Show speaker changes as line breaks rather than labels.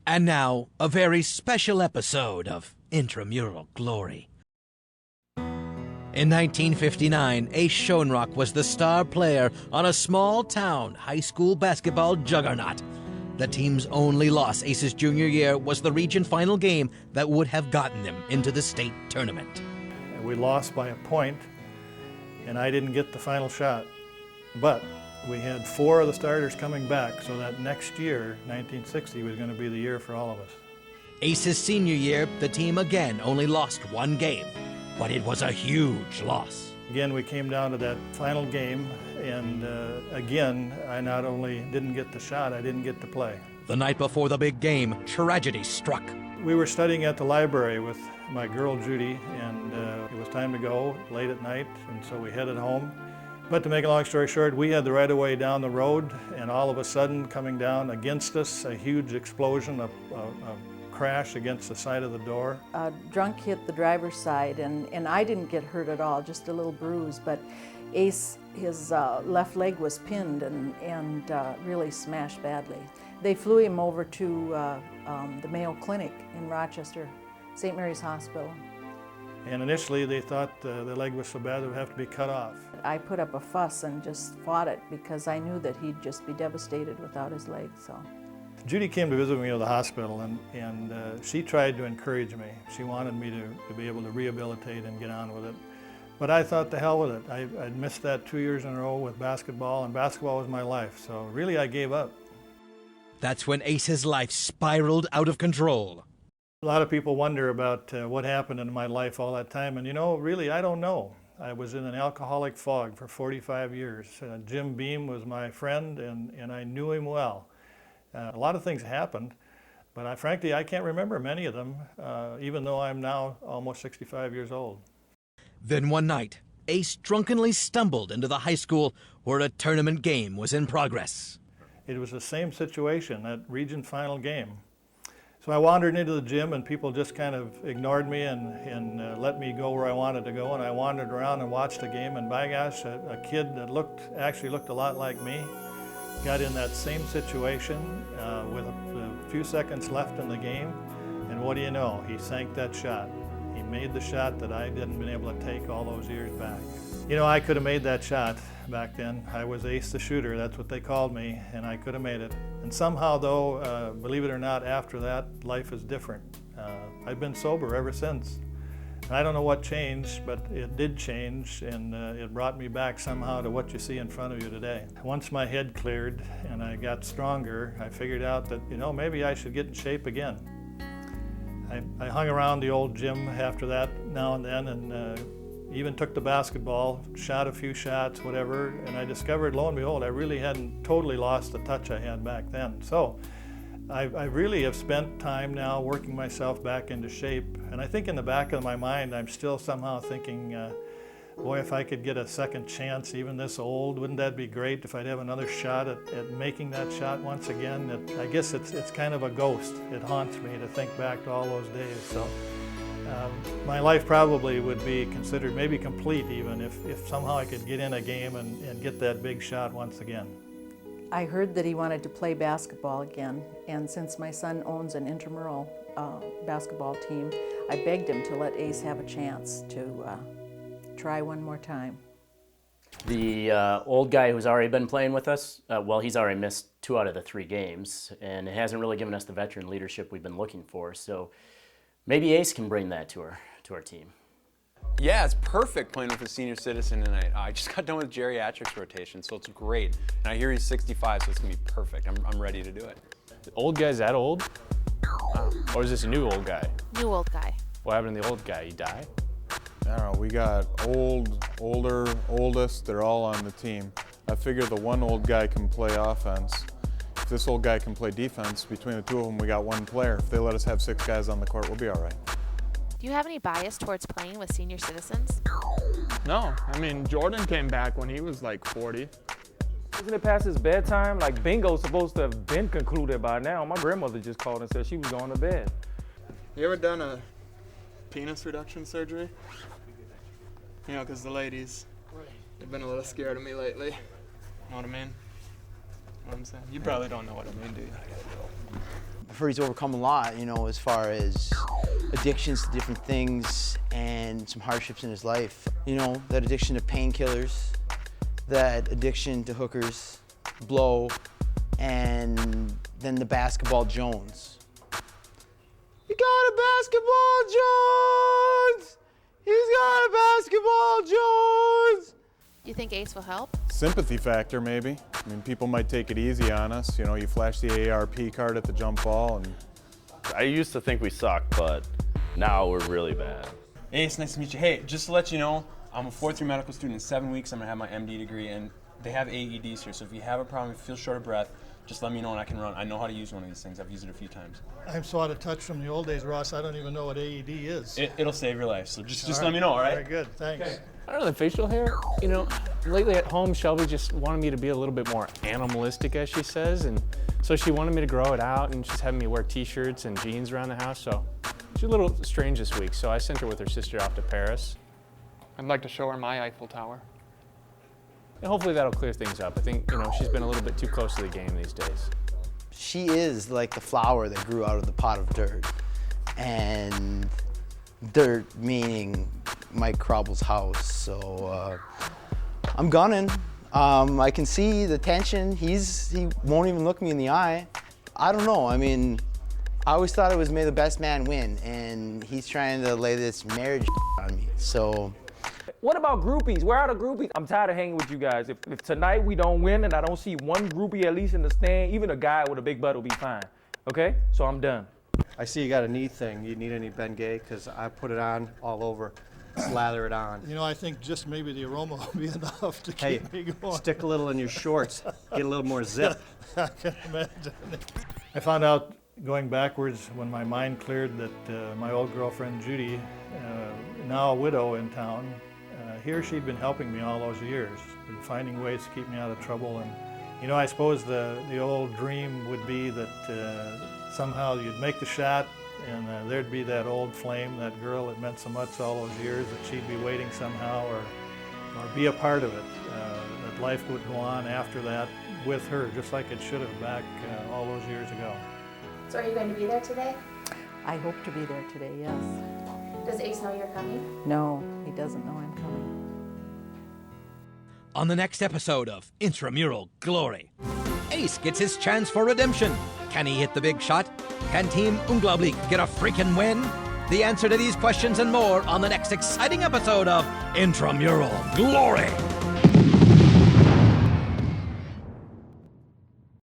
And now, a very special episode of Intramural Glory. In 1959, Ace Schonrock was the star player on a small-town high school basketball juggernaut. The team's only loss Ace's junior year was the region final game that would have gotten them into the state tournament.
We lost by a point, and I didn't get the final shot. But we had 4 of the starters coming back, so that next year, 1960, was going to be the year for all of us.
Ace's senior year, the team again only lost 1 game, but it was a huge loss.
Again, we came down to that final game, and again, I not only didn't get the shot, I didn't get to play.
The night before the big game, tragedy struck.
We were studying at the library with my girl Judy, and it was time to go late at night, and so we headed home. But to make a long story short, we had the right of way down the road, and all of a sudden, coming down against us, a huge explosion, a crash against the side of the door.
A drunk hit the driver's side, and I didn't get hurt at all, just a little bruise, but Ace, his left leg was pinned and really smashed badly. They flew him over to the Mayo Clinic in Rochester, St. Mary's Hospital.
And initially they thought the leg was so bad it would have to be cut off.
I put up a fuss and just fought it because I knew that he'd just be devastated without his leg. So
Judy came to visit me at the hospital, and she tried to encourage me. She wanted me to be able to rehabilitate and get on with it. But I thought, the hell with it. I'd missed that 2 years in a row with basketball, and basketball was my life. So really I gave up.
That's when Ace's life spiraled out of control.
A lot of people wonder about what happened in my life all that time, and really I don't know. I was in an alcoholic fog for 45 years. Jim Beam was my friend, and I knew him well. A lot of things happened, but frankly I can't remember many of them, even though I'm now almost 65 years old.
Then one night, Ace drunkenly stumbled into the high school where a tournament game was in progress.
It was the same situation, that region final game. So I wandered into the gym, and people just kind of ignored me and let me go where I wanted to go. And I wandered around and watched the game, and by gosh, a kid that actually looked a lot like me got in that same situation with a few seconds left in the game. And what do you know? He sank that shot. He made the shot that I hadn't been able to take all those years back. I could have made that shot back then. I was Ace the shooter, that's what they called me, and I could have made it. And somehow though, believe it or not, after that, life is different. I've been sober ever since. And I don't know what changed, but it did change, and it brought me back somehow to what you see in front of you today. Once my head cleared and I got stronger, I figured out that, maybe I should get in shape again. I hung around the old gym after that now and then, and even took the basketball, shot a few shots, whatever, and I discovered, lo and behold, I really hadn't totally lost the touch I had back then. So I really have spent time now working myself back into shape, and I think in the back of my mind I'm still somehow thinking, boy, if I could get a second chance, even this old, wouldn't that be great if I'd have another shot at making that shot once again? I guess it's kind of a ghost. It haunts me to think back to all those days. So my life probably would be considered maybe complete even if somehow I could get in a game and get that big shot once again.
I heard that he wanted to play basketball again, and since my son owns an intramural basketball team, I begged him to let Ace have a chance to try one more time.
The old guy who's already been playing with us, he's already missed 2 out of the 3 games, and it hasn't really given us the veteran leadership we've been looking for. So maybe Ace can bring that to our team.
Yeah, it's perfect playing with a senior citizen tonight. I just got done with geriatrics rotation, so it's great. And I hear he's 65, so it's gonna be perfect. I'm ready to do it.
The old guy's that old? Or is this a new old guy?
New old guy.
What happened to the old guy? He died?
I don't know, we got old, older, oldest, they're all on the team. I figure the one old guy can play offense. If this old guy can play defense, between the 2 of them we got 1 player. If they let us have 6 guys on the court, we'll be all right.
Do you have any bias towards playing with senior citizens?
No, Jordan came back when he was like 40.
Isn't it past his bedtime? Like bingo's supposed to have been concluded by now. My grandmother just called and said she was going to bed.
You ever done a penis reduction surgery? Because the ladies, they've been a little scared of me lately. Know what I mean? Know what I'm saying? You probably don't know what I mean, do you?
I've heard he's overcome a lot, you know, as far as addictions to different things and some hardships in his life. You know, that addiction to painkillers, that addiction to hookers, blow, and then the basketball Jones. You got a basketball Jones! He's got a basketball Jones!
You think Ace will help?
Sympathy factor, maybe. I mean, people might take it easy on us. You know, you flash the ARP card at the jump ball and...
I used to think we sucked, but now we're really bad.
Ace, nice to meet you. Hey, just to let you know, I'm a 4th-year medical student. In 7 weeks, I'm gonna have my MD degree, and they have AEDs here. So if you have a problem, if you feel short of breath, just let me know and I can run. I know how to use one of these things. I've used it a few times.
I'm so out of touch from the old days, Ross, I don't even know what AED is.
It'll save your life, so just let me know, all right?
Very good, thanks. Okay.
I don't know, the facial hair, you know, lately at home, Shelby just wanted me to be a little bit more animalistic, as she says, and so she wanted me to grow it out, and she's having me wear t-shirts and jeans around the house, so she's a little strange this week, so I sent her with her sister off to Paris.
I'd like to show her my Eiffel Tower.
And hopefully that'll clear things up. I think, you know, she's been a little bit too close to the game these days.
She is like the flower that grew out of the pot of dirt. And dirt meaning Mike Kraubel's house. So I'm gunning. I can see the tension. He won't even look me in the eye. I don't know. I mean, I always thought it was may the best man win, and he's trying to lay this marriage on me. So.
What about groupies? Where are the groupies? I'm tired of hanging with you guys. If tonight we don't win and I don't see one groupie at least in the stand, even a guy with a big butt will be fine. Okay? So I'm done.
I see you got a knee thing. You need any Bengay? Because I put it on all over. Slather it on.
You know, I think just maybe the aroma will be enough to keep me going.
Stick a little in your shorts. Get a little more zip.
I can imagine. I found out going backwards when my mind cleared that my old girlfriend Judy, now a widow in town, she'd been helping me all those years, been finding ways to keep me out of trouble. And you know, I suppose the old dream would be that somehow you'd make the shot and there'd be that old flame, that girl that meant so much all those years, that she'd be waiting somehow or be a part of it, that life would go on after that with her, just like it should have back all those years ago.
So are you going to be there today?
I hope to be there today, yes.
Does Ace know you're coming?
No, he doesn't know I'm coming.
On the next episode of Intramural Glory, Ace gets his chance for redemption. Can he hit the big shot? Can Team Unglaublich get a freaking win? The answer to these questions and more on the next exciting episode of Intramural Glory.